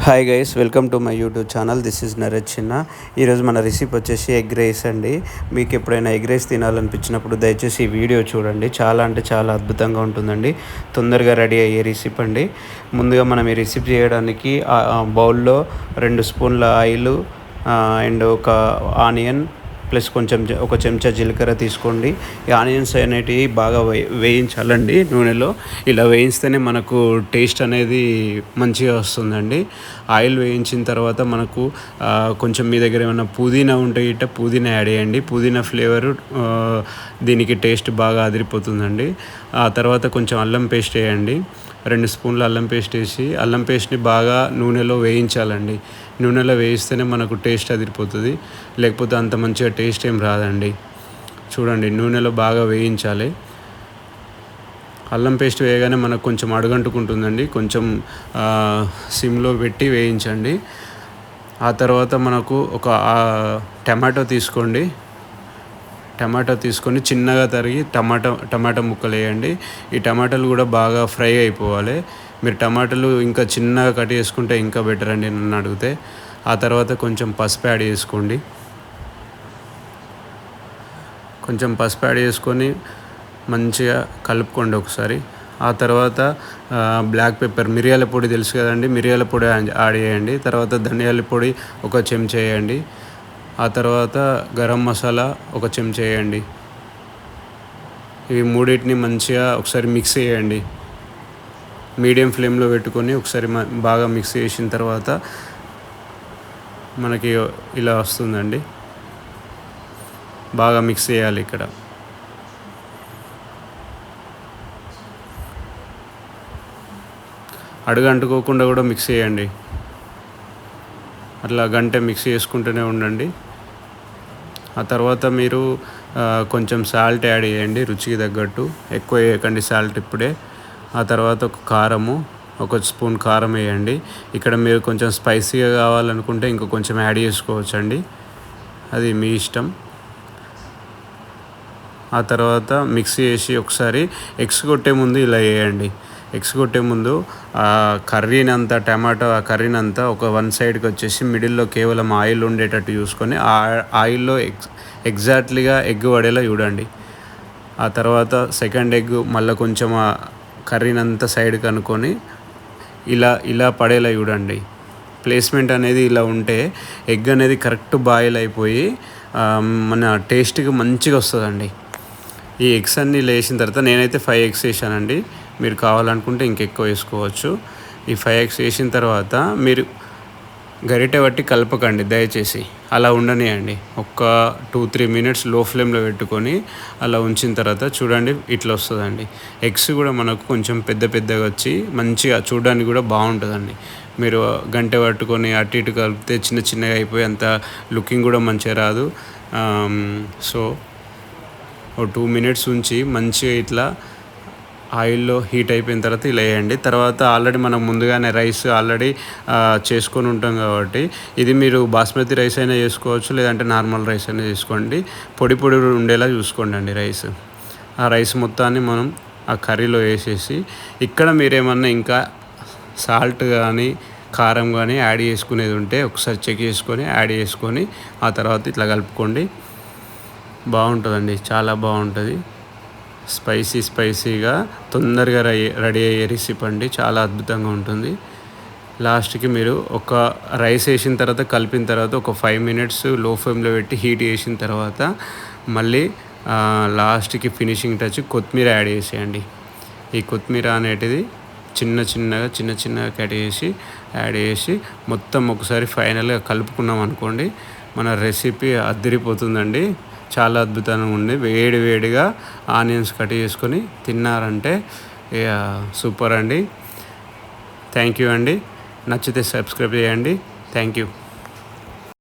Hi guys, welcome to my YouTube channel. This is Naresh చిన్న. ఈరోజు మన రెసిపీ వచ్చేసి ఎగ్ రైస్ అండి. మీకు ఎప్పుడైనా ఎగ్ రైస్ తినాలనిపించినప్పుడు దయచేసి ఈ వీడియో చూడండి. చాలా అంటే చాలా అద్భుతంగా ఉంటుందండి. తొందరగా రెడీ అయ్యే రెసిపీ అండి. ముందుగా మనం ఈ రెసిపీ చేయడానికి బౌల్లో 2 స్పూన్ల ఆయిల్ అండ్ ఒక ఆనియన్ ప్లస్ ఒక చెంచా జీలకర్ర తీసుకోండి. ఈ ఆనియన్స్ అనేటివి బాగా వేయించాలండి నూనెలో. ఇలా వేయిస్తేనే మనకు టేస్ట్ అనేది మంచిగా వస్తుందండి. ఆయిల్ వేయించిన తర్వాత మనకు కొంచెం మీ దగ్గర ఏమైనా పుదీనా ఉంటే ఇట్ట పుదీనా యాడ్ చేయండి. పుదీనా ఫ్లేవరు దీనికి టేస్ట్ బాగా అదిరిపోతుందండి. ఆ తర్వాత కొంచెం అల్లం పేస్ట్ వేయండి. 2 స్పూన్ల అల్లం పేస్ట్ వేసి అల్లం పేస్ట్ని బాగా నూనెలో వేయించాలండి. నూనెలో వేయిస్తేనే మనకు టేస్ట్ అదిరిపోతుంది, లేకపోతే అంత మంచిగా టేస్ట్ ఏం రాదండి. చూడండి, నూనెలో బాగా వేయించాలి. అల్లం పేస్ట్ వేయగానే మనకు కొంచెం అడుగంటుకుంటుందండి. కొంచెం సిమ్లో పెట్టి వేయించండి. ఆ తర్వాత మనకు ఒక టమాటో తీసుకోండి. టమాటా తీసుకొని చిన్నగా తరిగి టమాటా ముక్కలు వేయండి. ఈ టమాటాలు కూడా బాగా ఫ్రై అయిపోవాలి. మీరు టమాటాలు ఇంకా చిన్నగా కట్ చేసుకుంటే ఇంకా బెటర్ అండి నన్ను అడిగితే. ఆ తర్వాత కొంచెం పసుపు యాడ్ చేసుకోండి. కొంచెం పసుపు యాడ్ చేసుకొని మంచిగా కలుపుకోండి ఒకసారి. ఆ తర్వాత బ్లాక్ పెప్పర్, మిరియాల పొడి తెలుసు కదండి, మిరియాల పొడి యాడ్ చేయండి. తర్వాత ధనియాల పొడి ఒక చెంచా వేయండి. ఆ తర్వాత గరం మసాలా ఒక చెంచా వేయండి. ఇవి మూడింటిని మంచిగా ఒకసారి మిక్స్ చేయండి. మీడియం ఫ్లేమ్లో పెట్టుకొని ఒకసారి బాగా మిక్స్ చేసిన తర్వాత మనకి ఇలా వస్తుందండి. బాగా మిక్స్ చేయాలి. ఇక్కడ అడుగంటుకోకుండా కూడా మిక్స్ చేయండి. అట్లా గంట మిక్స్ చేసుకుంటూనే ఉండండి. ఆ తర్వాత మీరు కొంచెం సాల్ట్ యాడ్ చేయండి రుచికి తగ్గట్టు. ఎక్కువ వేయకండి సాల్ట్ ఇప్పుడే. ఆ తర్వాత ఒక స్పూన్ కారం వేయండి. ఇక్కడ మీరు కొంచెం స్పైసీగా కావాలనుకుంటే ఇంకో కొంచెం యాడ్ చేసుకోవచ్చండి, అది మీ ఇష్టం. ఆ తర్వాత మిక్స్ చేసి ఒకసారి ఎగ్స్ కొట్టే ముందు ఇలా వేయండి. ఎగ్స్ కొట్టే ముందు టమాటో కర్రీనంతా ఒక వన్ సైడ్కి వచ్చేసి మిడిల్లో కేవలం ఆయిల్ ఉండేటట్టు చూసుకొని ఆ ఆయిల్లో ఎగ్జాక్ట్లీగా ఎగ్ పడేలా చూడండి. ఆ తర్వాత సెకండ్ ఎగ్ మళ్ళీ కొంచెం ఆ కర్రీనంతా సైడ్కి అనుకొని ఇలా పడేలా చూడండి. ప్లేస్మెంట్ అనేది ఇలా ఉంటే ఎగ్ అనేది కరెక్ట్ బాయిల్ అయిపోయి మన టేస్ట్కి మంచిగా వస్తుందండి. ఈ ఎగ్స్ అన్నీ వేసిన తర్వాత నేనైతే 5 ఎగ్స్ వేసానండి. మీరు కావాలనుకుంటే ఇంకెక్కువ వేసుకోవచ్చు. ఈ 5 ఎగ్స్ వేసిన తర్వాత మీరు గరిటె బట్టి కలపకండి దయచేసి, అలా ఉండనియండి. ఒక 2-3 మినిట్స్ లో ఫ్లేమ్లో పెట్టుకొని అలా ఉంచిన తర్వాత చూడండి ఇట్లా వస్తుందండి. ఎగ్స్ కూడా మనకు కొంచెం పెద్దగా వచ్చి మంచిగా చూడడానికి కూడా బాగుంటుందండి. మీరు గంట పట్టుకొని అటు ఇటు కలిపితే చిన్నగా అయిపోయి అంత లుకింగ్ కూడా మంచిగా రాదు. సో 2 మినిట్స్ ఉంచి మంచిగా ఇట్లా ఆయిల్లో హీట్ అయిపోయిన తర్వాత ఇలా వేయండి. తర్వాత ఆల్రెడీ మనం ముందుగానే రైస్ చేసుకొని ఉంటాం కాబట్టి ఇది మీరు బాస్మతి రైస్ అయినా చేసుకోవచ్చు, లేదంటే నార్మల్ రైస్ అయినా చేసుకోండి. పొడి ఉండేలా చూసుకోండి రైస్. ఆ రైస్ మొత్తాన్ని మనం ఆ కర్రీలో వేసేసి ఇక్కడ మీరేమన్నా ఇంకా సాల్ట్ కానీ కారం కానీ యాడ్ చేసుకునేది ఉంటే ఒకసారి చెక్ చేసుకొని యాడ్ చేసుకొని ఆ తర్వాత ఇట్లా కలుపుకోండి. బాగుంటుందండి, చాలా బాగుంటుంది. స్పైసీగా తొందరగా రెడీ అయ్యే రెసిపీ అండి. చాలా అద్భుతంగా ఉంటుంది. లాస్ట్కి మీరు ఒక రైస్ వేసిన తర్వాత కలిపిన తర్వాత ఒక 5 మినిట్స్ లో ఫ్లేమ్లో పెట్టి హీట్ చేసిన తర్వాత మళ్ళీ లాస్ట్కి ఫినిషింగ్ టచ్ కొత్తిమీర యాడ్ చేసేయండి. ఈ కొత్తిమీర అనేటిది చిన్నగా కట్ చేసి యాడ్ చేసి మొత్తం ఒకసారి ఫైనల్గా కలుపుకున్నాం అనుకోండి, మన రెసిపీ అదిరిపోతుందండి. చాలా అద్భుతంగా ఉంది. వేడిగా ఆనియన్స్ కట్ చేసుకొని తిన్నారంటే సూపర్ అండి. థ్యాంక్ యూ అండి. నచ్చితే సబ్స్క్రైబ్ చేయండి. Thank you.